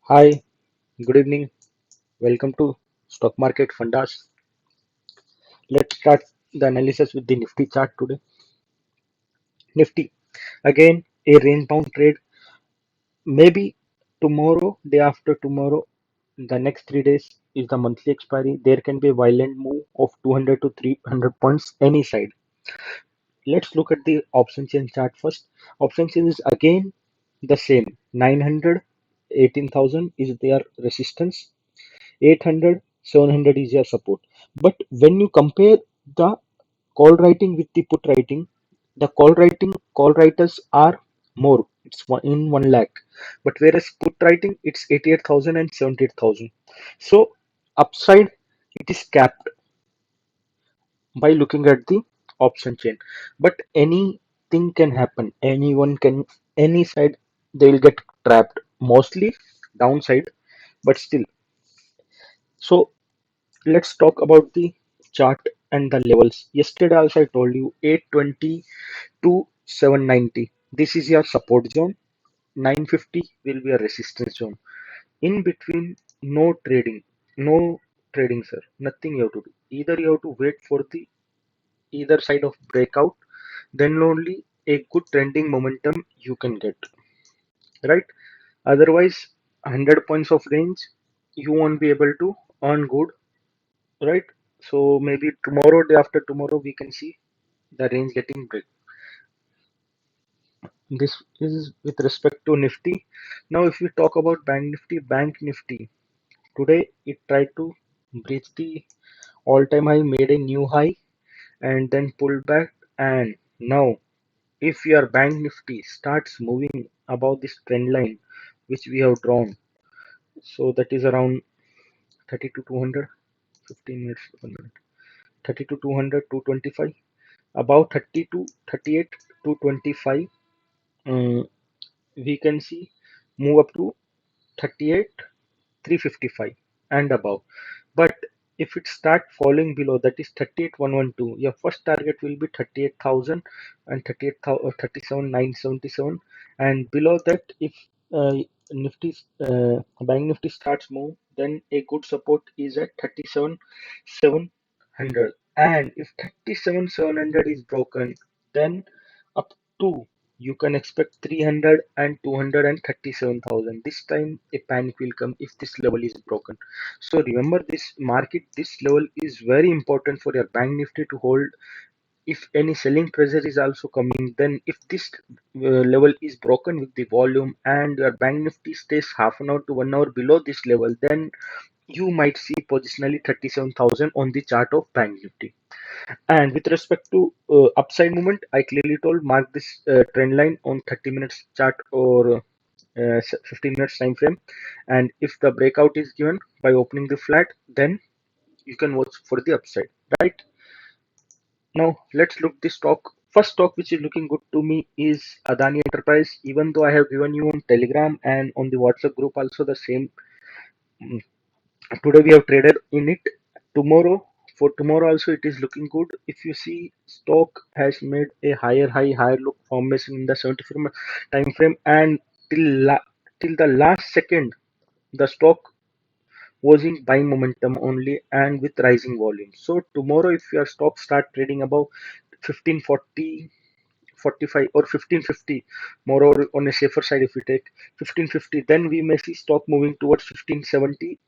Hi, good evening. Welcome to Stock Market Fundas. Let's start the analysis with the Nifty chart today. Nifty, again, a range bound trade. Maybe tomorrow, day after tomorrow, the next 3 days is the monthly expiry. There can be a violent move of 200 to 300 points any side. Let's look at the option chain chart first. Option chain is again the same. 900, 18,000 is their resistance. 800, 700 is your support. But when you compare the call writing with the put writing, the call writers are more. It's in 1 lakh. But whereas put writing, it's 88,000 and 78,000. So upside, it is capped by looking at the option chain. But anything can happen. Anyone can, any side, they will get trapped. Mostly downside, but still. So let's talk about the chart and the levels. Yesterday also I told you 820 to 790. This is your support zone. 950 will be a resistance zone. In between, no trading. No trading, sir. Nothing you have to do. Either you have to wait for the either side of breakout, then only a good trending momentum you can get. Right? Otherwise, 100 points of range, you won't be able to earn good, right? So maybe tomorrow, day after tomorrow, we can see the range getting break. This is with respect to Nifty. Now, if we talk about Bank Nifty, today it tried to breach the all-time high, made a new high, and then pulled back. And now, if your Bank Nifty starts moving above this trend line, which we have drawn, so that is around 30 to 200, 15 minutes, 30 to 200, 225, about 30 to 38 to 25. We can see move up to 38 355 and above. But if it start falling below, that is 38,112, your first target will be 38,000 and 37 977. And below that, if uh, nifty bank nifty starts move, then a good support is at 37 700. And if 37 700 is broken, then up to you can expect 300 and 237,000. This time a panic will come if this level is broken. So remember, this market, this level is very important for your bank nifty to hold. If any selling pressure is also coming, then if this level is broken with the volume and your bank nifty stays half an hour to 1 hour below this level, then you might see positionally 37,000 on the chart of bank nifty. And with respect to upside movement, I clearly told mark this trend line on 30 minutes chart or 15 minutes time frame. And if the breakout is given by opening the flat, then you can watch for the upside, right? Now let's look the stock. First stock which is looking good to me is Adani Enterprise. Even though I have given you on Telegram and on the WhatsApp group also the same. mm, Today we have traded in it. Tomorrow, for tomorrow also it is looking good. If you see, stock has made a higher high, higher low formation in the 74 time frame, and till the last second, the stock was in buying momentum only and with rising volume. So tomorrow, if your stock start trading above 1540, 45 or 1550, more or on a safer side, if we take 1550, then we may see stock moving towards 1570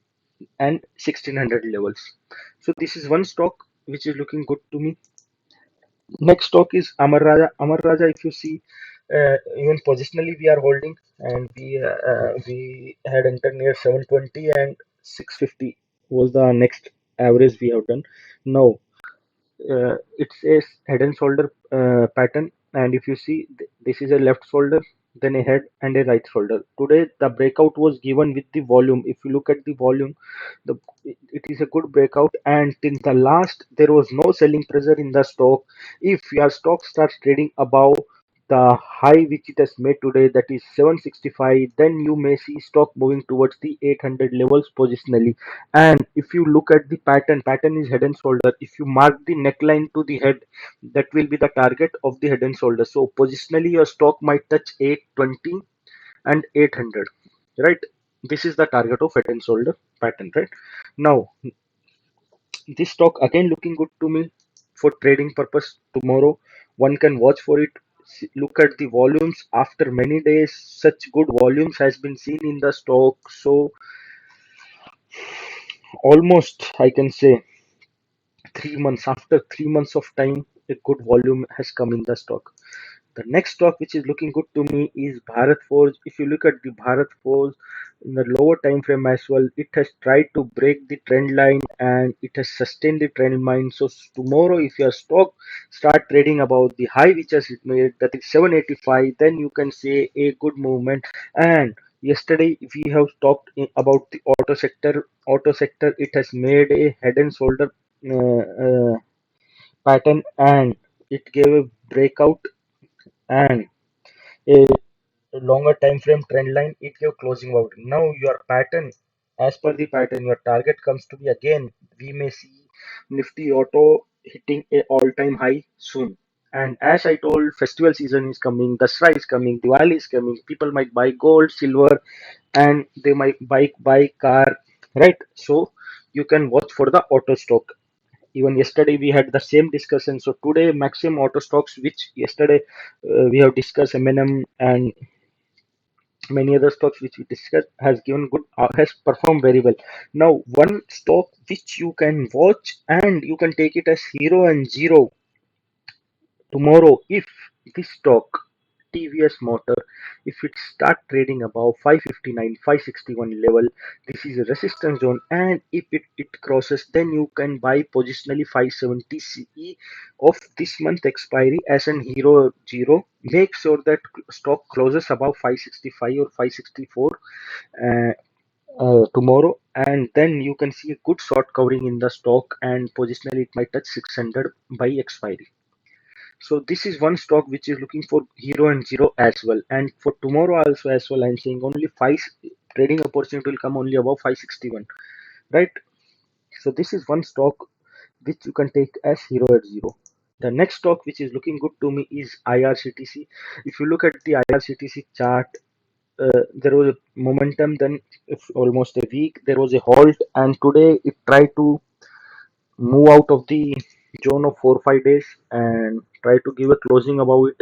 and 1600 levels. So this is one stock which is looking good to me. Next stock is Amar Raja. Amar Raja, if you see, even positionally we are holding, and we had entered near 720 and 650 was the next average we have done. Now it's a head and shoulder pattern, and if you see, this is a left shoulder, then a head and a right shoulder. Today the breakout was given with the volume. If you look at the volume, the it is a good breakout, and till the last there was no selling pressure in the stock. If your stock starts trading above the high which it has made today, that is 765, then you may see stock moving towards the 800 levels positionally. And if you look at the pattern is head and shoulder. If you mark the neckline to the head, that will be the target of the head and shoulder. So positionally your stock might touch 820 and 800, right? This is the target of head and shoulder pattern, right? Now, this stock again looking good to me for trading purpose tomorrow. One can watch for it. Look at the volumes. After many days, such good volumes has been seen in the stock. So almost I can say 3 months, after 3 months of time, a good volume has come in the stock. The next stock which is looking good to me is Bharat Forge. If you look at the Bharat Forge in the lower time frame as well, it has tried to break the trend line and it has sustained the trend line. So tomorrow, if your stock start trading about the high which has it made, that is 785, then you can say a good movement. And yesterday, we have talked about the auto sector. Auto sector, it has made a head and shoulder pattern, and it gave a breakout and a longer time frame trend line, it gave closing out. Now your pattern, as per the pattern, your target comes to be again, we may see Nifty auto hitting a all-time high soon. And as I told, festival season is coming, Dasra is coming, Diwali is coming, people might buy gold, silver, and they might buy car, right? So you can watch for the auto stock. Even yesterday we had the same discussion. So today maximum auto stocks, which yesterday we have discussed, M&M and many other stocks which we discussed, has given good, has performed very well. Now one stock which you can watch and you can take it as hero and zero tomorrow, if this stock TVS Motor, if it start trading above 559, 561 level, this is a resistance zone, and if it crosses, then you can buy positionally 570 CE of this month expiry as an hero zero. Make sure that stock closes above 565 or 564 uh, tomorrow, and then you can see a good short covering in the stock, and positionally it might touch 600 by expiry. So this is one stock which is looking for hero and zero as well. And for tomorrow also as well, I'm saying only five trading opportunity will come only above 561, right? So this is one stock which you can take as hero at zero. The next stock which is looking good to me is IRCTC. If you look at the IRCTC chart, there was a momentum. Then, if almost a week, there was a halt, and today it tried to move out of the zone of 4 5 days and try to give a closing above it.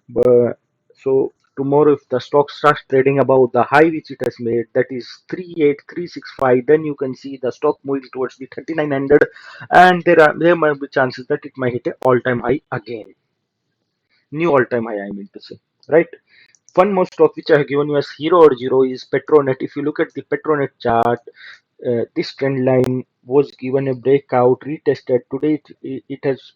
But so tomorrow, if the stock starts trading above the high which it has made, that is 38365, then you can see the stock moving towards the 3900, and there might be chances that it might hit an all-time high again, new all-time high. I mean to say, right? One more stock which I have given you as hero or zero is Petronet. If you look at the Petronet chart, this trend line was given a breakout, retested. Today it has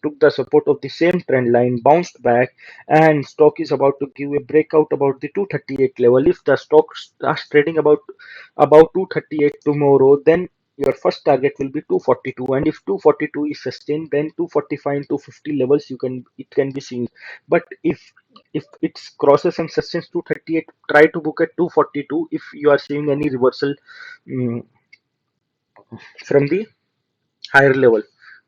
took the support of the same trend line, bounced back, and stock is about to give a breakout about the 238 level. If the stock starts trading about 238 tomorrow, then your first target will be 242, and if 242 is sustained, then 245 and 250 levels it can be seen. But if it crosses and sustains 238, try to book at 242 if you are seeing any reversal mm, from the higher level,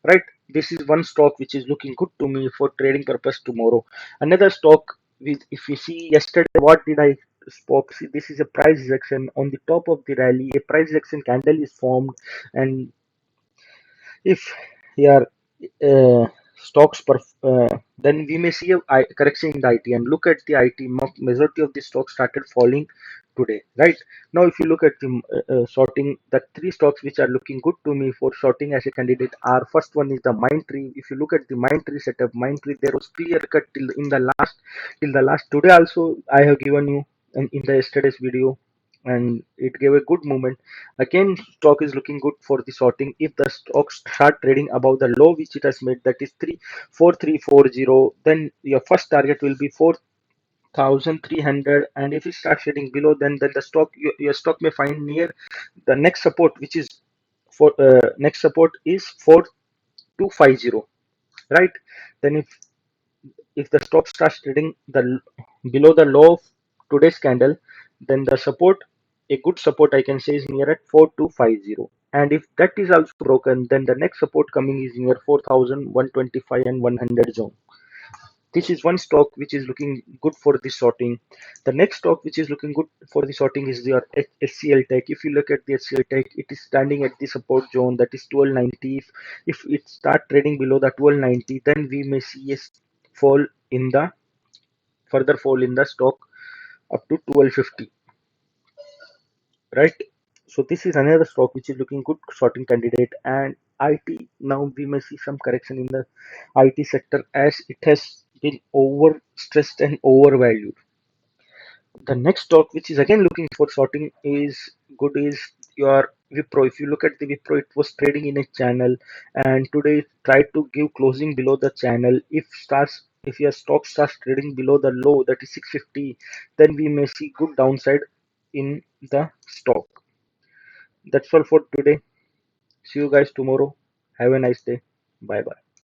right? This is one stock which is looking good to me for trading purpose tomorrow. Another stock, with, if you see yesterday, what did I spoke? See, this is a price rejection on the top of the rally. A price rejection candle is formed, and if your stocks then we may see a correction in the IT, and look at the IT, majority of the stocks started falling today, right? Now if you look at the sorting, the three stocks which are looking good to me for sorting as a candidate are, first one is the Mindtree. If you look at the Mindtree setup, Mindtree, there was clear cut till the last today also I have given you in the yesterday's video, and it gave a good movement. Again, stock is looking good for the sorting. If the stocks start trading above the low which it has made, that is 34340, then your first target will be 4,300. And if it starts trading below, then the stock, your stock may find near the next support, which is for next support is 4250, right? Then if the stock starts trading below the low of today's candle, then the support, a good support I can say, is near at 4250. And if that is also broken, then the next support coming is near 4125 and 100 zone. This is one stock which is looking good for this sorting. The next stock which is looking good for the sorting is your HCL Tech. If you look at the HCL Tech, it is standing at the support zone, that is 1290. If it start trading below the 1290, then we may see a fall in the further fall in the stock up to 1250, right? So this is another stock which is looking good sorting candidate. And IT, now we may see some correction in the IT sector as it has been over stressed and overvalued. The next stock which is again looking for sorting is good is your Wipro. If you look at the Wipro, it was trading in a channel, and today it tried to give closing below the channel. If your stock starts trading below the low, that is 650, then we may see good downside in the stock. That's all for today. See you guys tomorrow. Have a nice day. Bye bye.